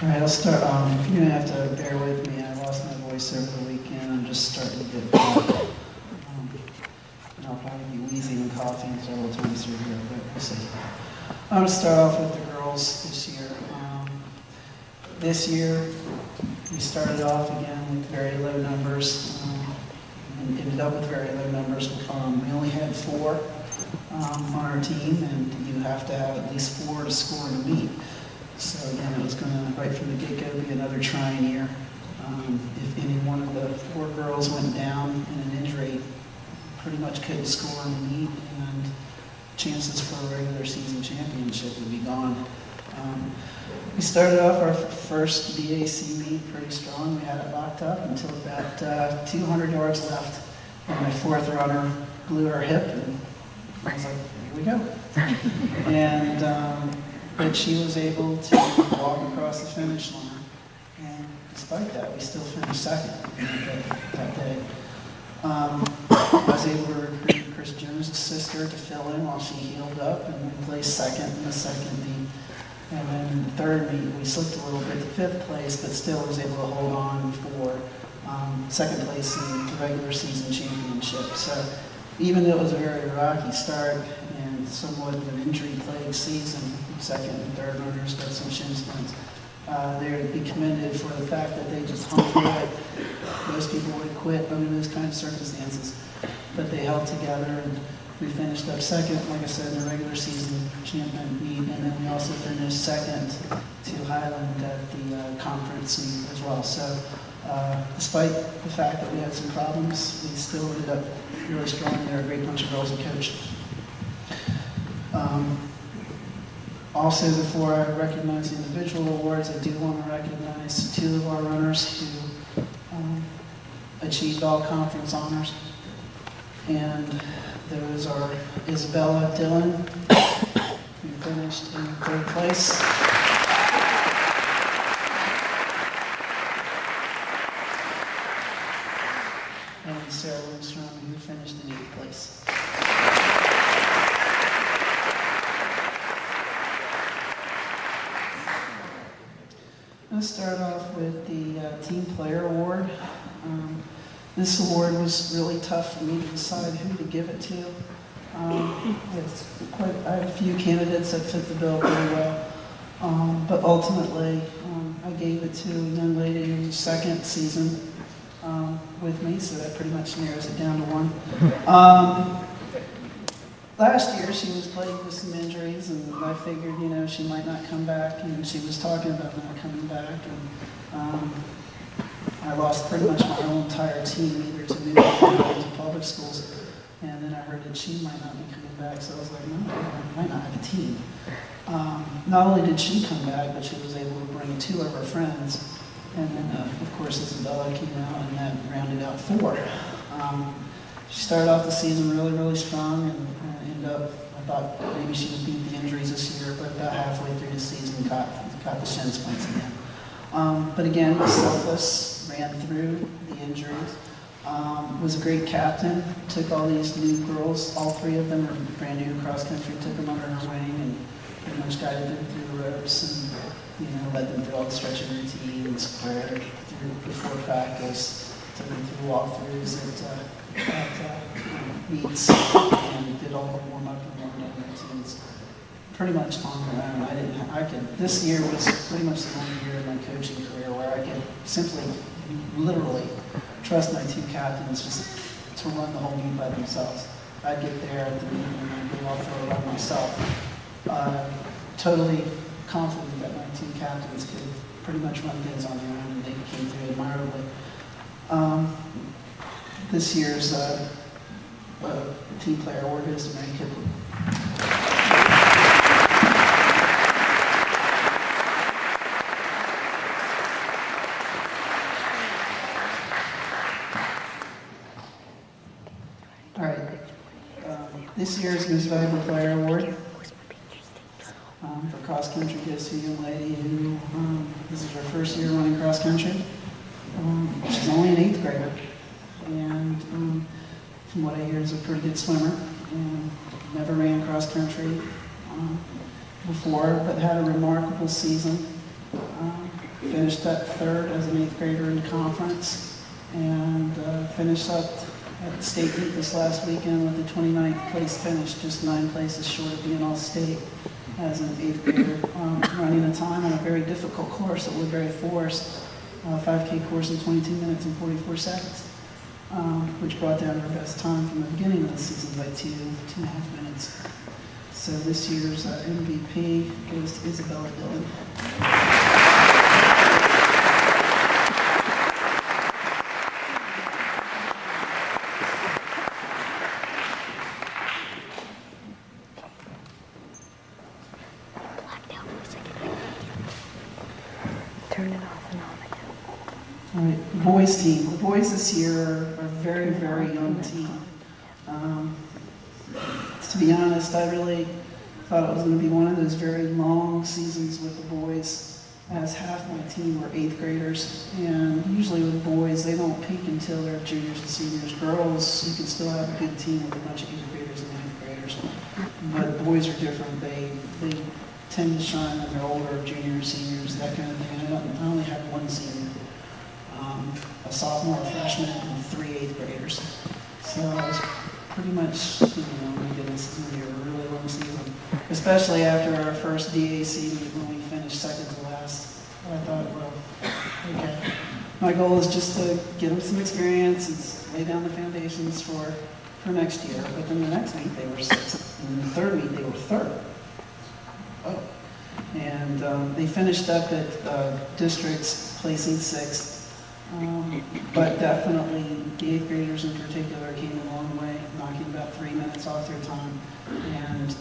All right, I'll start. You're gonna have to bear with me. I lost my voice over the weekend. I'm just starting to get and I'll probably be wheezing and coughing several times through here, but we'll see. I'm gonna start off with the girls this year. This year, we started off again with very low numbers, and ended up with very low numbers. We only had 4 on our team, and you have to have at least 4 to score in a meet. So again, it was going to, right from the get-go, be another trying year. If any one of the 4 girls went down in an injury, pretty much couldn't score in the meet, and chances for a regular season championship would be gone. We started off our first BAC meet pretty strong. We had it locked up until about 200 yards left, and my 4th runner blew her hip, and I was like, here we go. And but she was able to walk across the finish line, and despite that, we still finished second that day. I was able to recruit Chris Jones' sister to fill in while she healed up, and we placed second in the second meet. And then in the third meet, we slipped a little bit to 5th place, but still was able to hold on for second place in the regular season championship. So even though it was a very rocky start and somewhat of an injury-plagued season, second and third runners got some shin splints. They're to be commended for the fact that they just hung through it. Most people would quit under those kind of circumstances, but they held together, and we finished up second, like I said, in the regular season champion meet, and then we also finished second to Highland at the conference meet as well. So despite the fact that we had some problems, we still ended up really strong. They're a great bunch of girls and coached. Also, before I recognize the individual awards, I do want to recognize 2 of our runners who achieved all conference honors. And those are Isabella Dillon, who finished in 3rd place. And Sarah Lindstrom, who finished in 8th place. Let's start off with the Team Player Award. This award was really tough for me to decide who to give it to. I had a few candidates that fit the bill pretty well, but ultimately I gave it to a young lady who was 2nd season with me, so that pretty much narrows it down to 1. Last year, she was plagued with some injuries, and I figured, she might not come back, and she was talking about not coming back, and I lost pretty much my whole entire team, either to move to public schools, and then I heard that she might not be coming back, so I was like, no, I might not have a team. Not only did she come back, but she was able to bring 2 of her friends, and then, of course, Isabella came out, and that rounded out 4. She started off the season really, really strong, and ended up, I thought maybe she would beat the injuries this year, but about halfway through the season, caught the shin splints again. But again, was selfless, ran through the injuries, was a great captain, took all these new girls, all 3 of them are brand new cross country, took them under her wing, and pretty much guided them through the ropes, and led them through all the stretching routines, squared through before practice, took them through walkthroughs at meets, and did all the warm-up and warm-down routines pretty much on her own. This year was pretty much the only year in my coaching career where I could simply, literally, trust my 2 captains just to run the whole meet by themselves. I'd get there at the meet and I'd go off for a run myself. Totally confident that my 2 captains could pretty much run things on their own, and they came through admirably. This year's Team Player Award goes to Mary Kipley. All right. This year's Most Valuable Player Award for cross country goes to a young lady who this is her first year running cross country. She's only an 8th grader, and from what I hear is a pretty good swimmer, and never ran cross country before, but had a remarkable season. finished up third as an 8th grader in conference, and finished up at the state meet this last weekend with a 29th place finish, just 9 places short of being all state as an 8th grader, running a time on a very difficult course at Woodbury Forest, 5K course in 22 minutes and 44 seconds, which brought down her best time from the beginning of the season by 2.5 minutes. So this year's MVP goes to Isabella Dillon. Turn it off and on again. All right, the boys team. The boys this year are a very, very young team. To be honest, I really thought it was going to be one of those very long seasons with the boys, as half my team were 8th graders. And usually with boys, they don't peak until they're juniors and seniors. Girls, you can still have a good team with a bunch of 8th graders and 9th graders. But boys are different. They tend to shine when they're older, juniors, seniors, that kind of thing. I only had one senior, a sophomore, a freshman, and 3 8th graders. So I was pretty much, my goodness, it's going to be a really long season, especially after our first DAC meet when we finished second to last. I thought, well, okay. My goal is just to get them some experience and lay down the foundations for next year. But then the next meet they were 6th, and the third meet they were 3rd. Oh. And they finished up at districts placing 6th. But definitely the 8th graders in particular came a long way, knocking about 3 minutes off their time. And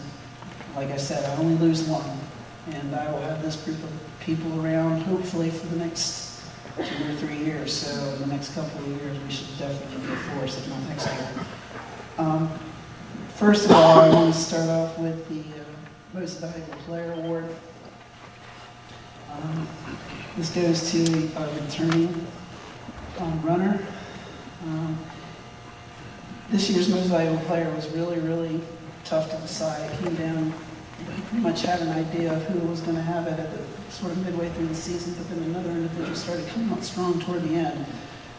like I said, I only lose one. And I will have this group of people around hopefully for the next 2 or 3 years. So in the next couple of years, we should definitely be a force, if not next year. First of all, I want to start off with the Most Valuable Player Award. This goes to our returning runner. This year's Most Valuable Player was really, really tough to decide. It came down, we pretty much had an idea of who was going to have it at the sort of midway through the season, but then another individual started coming out strong toward the end.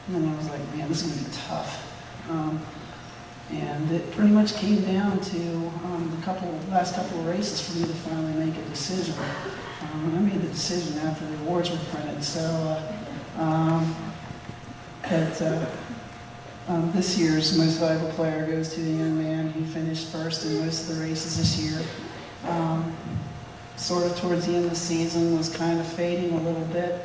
And then I was like, man, this is going to be tough. And it pretty much came down to the last couple of races for me to finally make a decision. I made the decision after the awards were printed. So this year's Most Valuable Player goes to the young man who finished first in most of the races this year. Sort of towards the end of the season was kind of fading a little bit.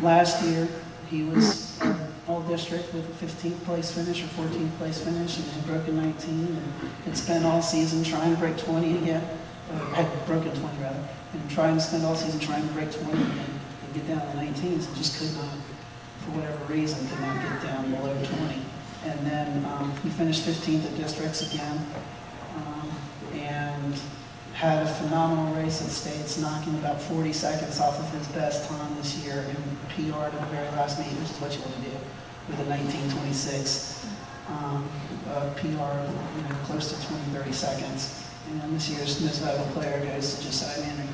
Last year he was all district with a 15th place finish or 14th place finish, and had broken 19 and had spent all season trying to break 20 again, or had broken 20 rather, and trying to spend all season trying to break 20 again and get down to 19s and just could not, for whatever reason, could not get down below 20. And then he finished 15th at districts again, and had a phenomenal race at states, knocking about 40 seconds off of his best time this year and PR'd at the very last meet, which is what you want to do with a 19:26 PR, close to 20-30 seconds. And this year's Most Valuable Player goes to Josiah Manning.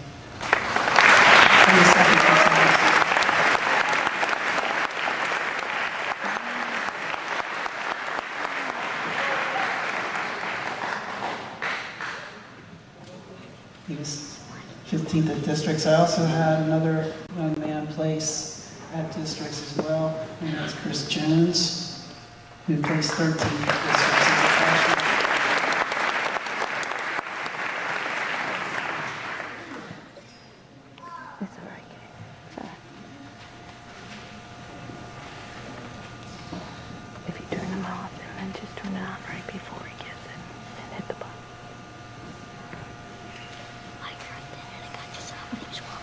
He was 15th at districts. I also had another young man place at districts as well, and that's Chris Jones, who placed 13th at districts as a freshman. It's all right, Kate. It's all right. If you turn them off and then just turn it on right before he gets it and hit the button.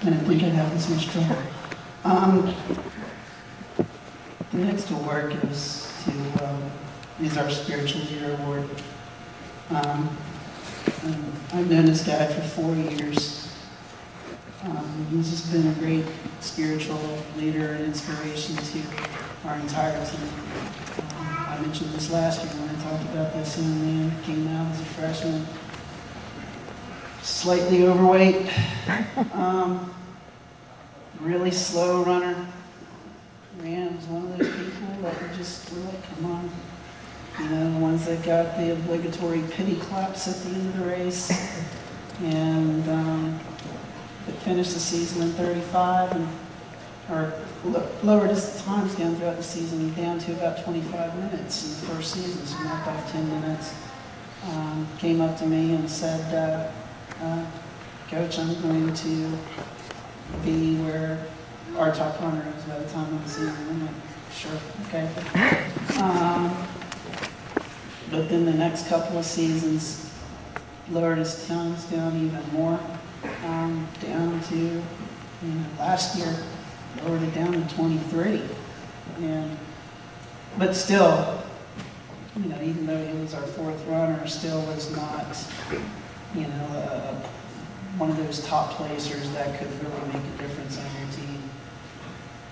I didn't think I'd have this much trouble. The next award goes to, is our Spiritual Leader Award. I've known this guy for 4 years. He's just been a great spiritual leader and inspiration to our entire team. I mentioned this last year when I talked about this young man who came out as a freshman, slightly overweight, really slow runner. Ran was one of those people that were just really, come on. You know, the ones that got the obligatory pity claps at the end of the race. And that finished the season in 35 and lowered his times down throughout the season down to about 25 minutes in the first season, so not by 10 minutes. Came up to me and said, Coach, I'm going to be where our top runner is by the time of the season. I'm like, sure, okay. But then the next couple of seasons, lowered his times down even more, down to, last year, lowered it down to 23. But still, even though he was our fourth runner, still was not, one of those top placers that could really make a difference on your team.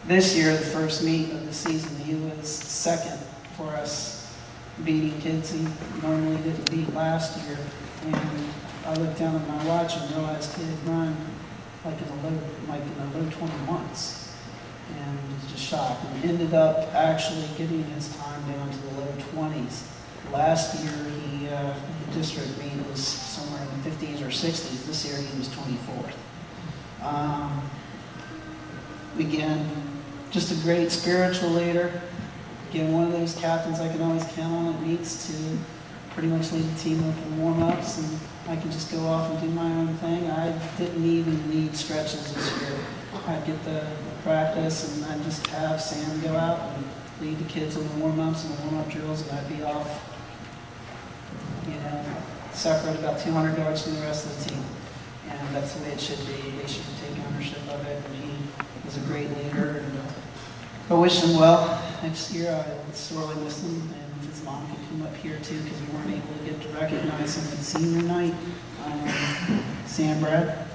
This year, the first meet of the season, he was second for us, beating kids he normally didn't beat last year. And I looked down at my watch and realized he had run in the low 21s. And was just shocked. And ended up actually getting his time down to the low 20s. Last year, the district meet was somewhere in the 50s or 60s. This year, he was 24th. Again, just a great spiritual leader. Again, one of those captains I can always count on at meets to pretty much lead the team up in warm-ups, and I can just go off and do my own thing. I didn't even need stretches this year. I'd get the practice, and I'd just have Sam go out and lead the kids in the warm-ups and the warm-up drills, and I'd be off, separate about 200 yards from the rest of the team. And that's the way it should be. They should take ownership of it, and he was a great leader. And I wish him well. Next year, I will sorely miss him, and his mom can come up here too, because we weren't able to get to recognize him at senior night. Sam Brad.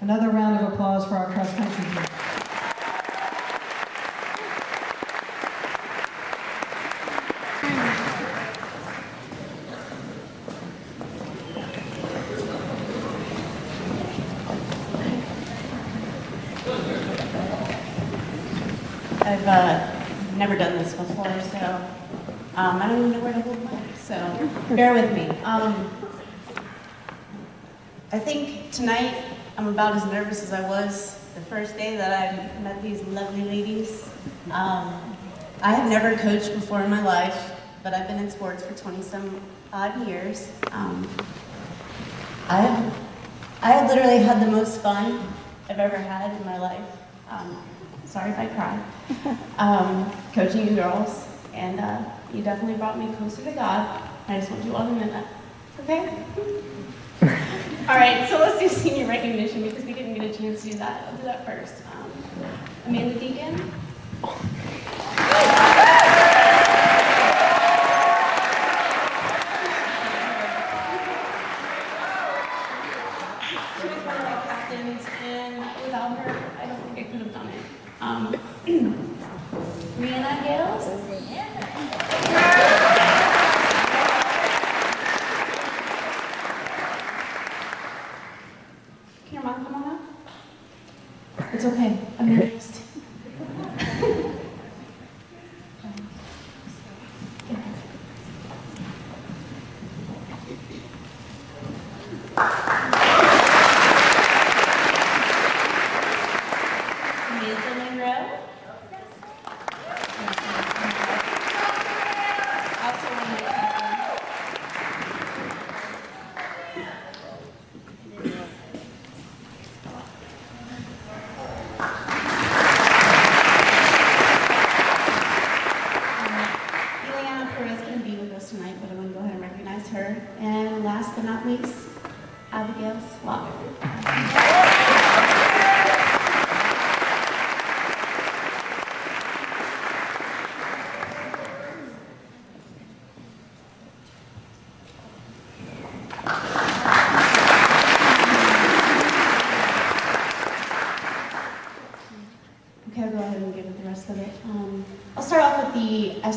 Another round of applause for our cross-country team. I've never done this before, so I don't even know where to hold my mic, so bear with me. I think tonight I'm about as nervous as I was the first day that I met these lovely ladies. I have never coached before in my life, but I've been in sports for 20-some odd years. I have literally had the most fun I've ever had in my life. Sorry if I cry. Coaching you girls, and you definitely brought me closer to God. I just want you all to know that. Okay? All right, so let's do senior recognition because we didn't get a chance to do that. I'll do that first. Amanda Deacon. She was one of my captains, and without her, I don't think I could have done it. Rihanna Gales. Can your mom come on up? It's okay. I'm nervous. Samantha Monroe. Also one of my captains. Ileana Perez couldn't be with us tonight, but I'm going to go ahead and recognize her. And last but not least, Abigail Slaughter.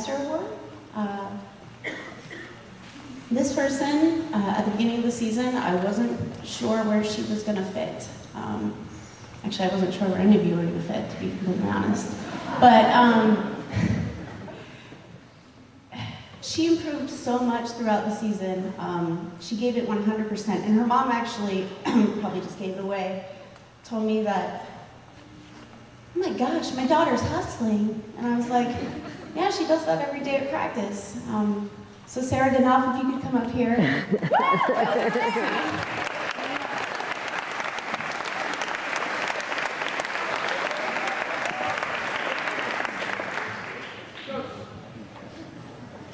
Master Award. This person, at the beginning of the season, I wasn't sure where she was going to fit. Actually, I wasn't sure where any of you were going to fit, to be completely honest. But she improved so much throughout the season. She gave it 100%. And her mom actually, probably just gave it away, told me that, oh my gosh, my daughter's hustling. And I was like, yeah, she does that every day at practice. So Sarah Danoff, if you could come up here.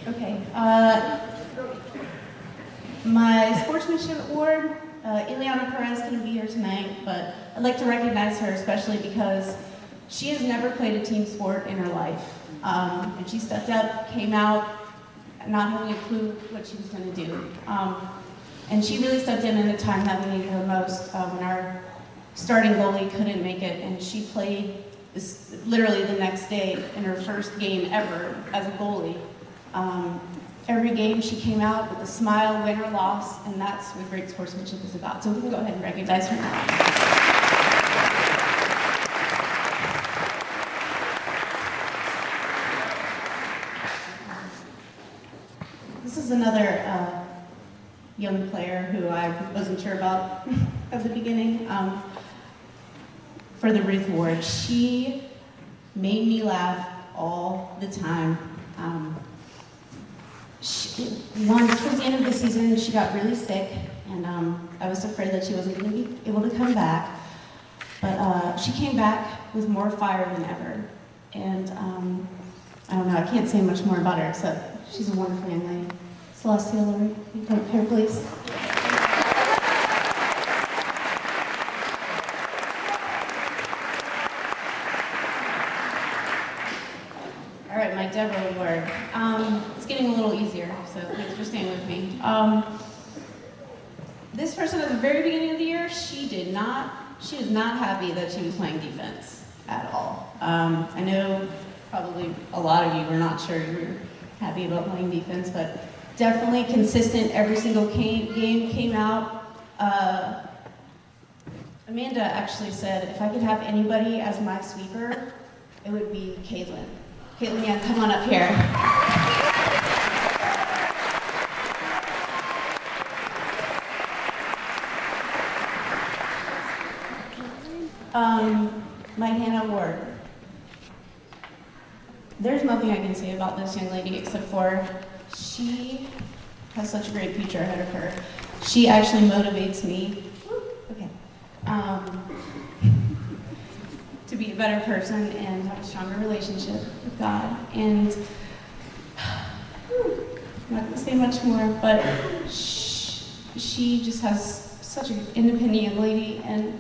Okay. My sportsmanship award, Ileana Perez couldn't be here tonight, but I'd like to recognize her especially because she has never played a team sport in her life. And she stepped up, came out, not having a clue what she was going to do. And she really stepped in at a time that we needed her most, when our starting goalie couldn't make it, and she played literally the next day in her first game ever as a goalie. Every game she came out with a smile, win or loss, and that's what great sportsmanship is about. So we can go ahead and recognize her now. This is another young player who I wasn't sure about at the beginning. For the Ruth Award, she made me laugh all the time. Once towards the end of the season, she got really sick, and I was afraid that she wasn't going to be able to come back. But she came back with more fire than ever. And I don't know, I can't say much more about her, except she's a wonderful young lady. Celestia Hillary, can you come up here, please? All right, my Deborah Award. It's getting a little easier, so thanks for staying with me. This person at the very beginning of the year, she was not happy that she was playing defense at all. I know probably a lot of you were not sure you were happy about playing defense, but definitely consistent every single game came out. Amanda actually said, if I could have anybody as my sweeper, it would be Caitlin. Caitlin, yeah, come on up here. My Hannah Ward. There's nothing I can say about this young lady except for she has such a great future ahead of her. She actually motivates me, to be a better person and have a stronger relationship with God. And I'm not going to say much more, but she just has such an independent young lady and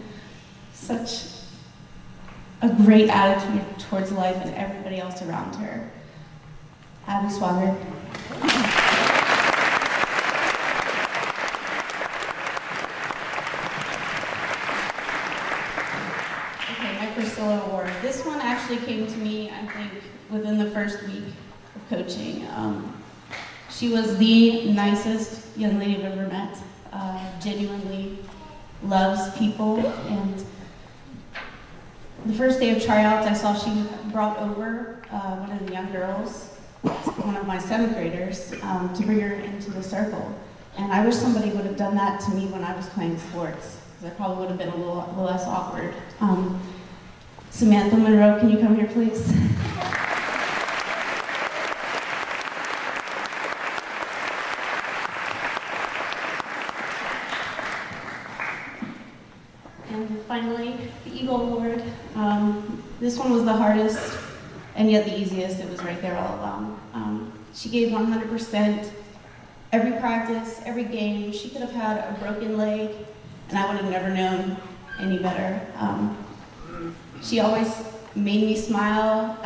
such a great attitude towards life and everybody else around her. Abby Swagger. Okay, my Priscilla Award. This one actually came to me, I think, within the first week of coaching. She was the nicest young lady I've ever met. Genuinely loves people, and the first day of tryouts, I saw she brought over one of the young girls, one of my 7th graders, to bring her into the circle. And I wish somebody would have done that to me when I was playing sports, because I probably would have been a little less awkward. Samantha Monroe, can you come here, please? And finally, the Eagle Award. This one was the hardest and yet the easiest. It was right there all along. She gave 100% every practice, every game. She could have had a broken leg, and I would have never known any better. She always made me smile,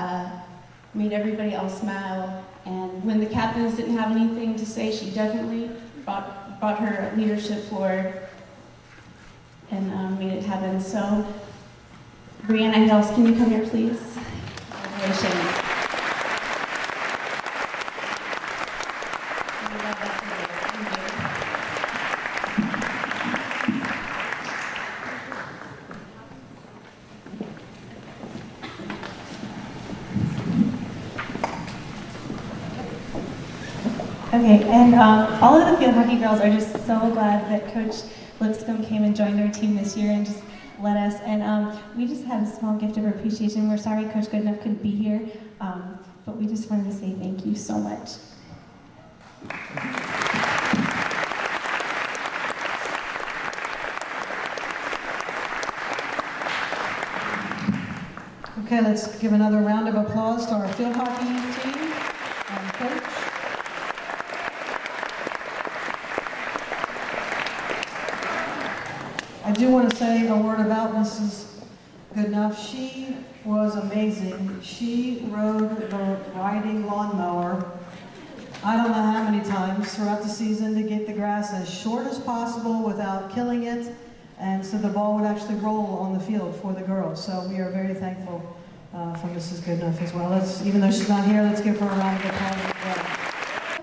made everybody else smile, and when the captains didn't have anything to say, she definitely brought her leadership forward and made it happen. So, Brianna Hales, can you come here, please? Congratulations. Okay, and all of the field hockey girls are just so glad that Coach Lipscomb came and joined our team this year and just led us. And we just had a small gift of appreciation. We're sorry Coach Goodenough couldn't be here, but we just wanted to say thank you so much. Okay, let's give another round of applause to our field hockey team and coach. I do want to say a word about Mrs. Goodenough. She was amazing. She rode the riding lawnmower, I don't know how many times throughout the season to get the grass as short as possible without killing it, and so the ball would actually roll on the field for the girls. So we are very thankful for Mrs. Goodenough as well. Even though she's not here, let's give her a round of applause as well.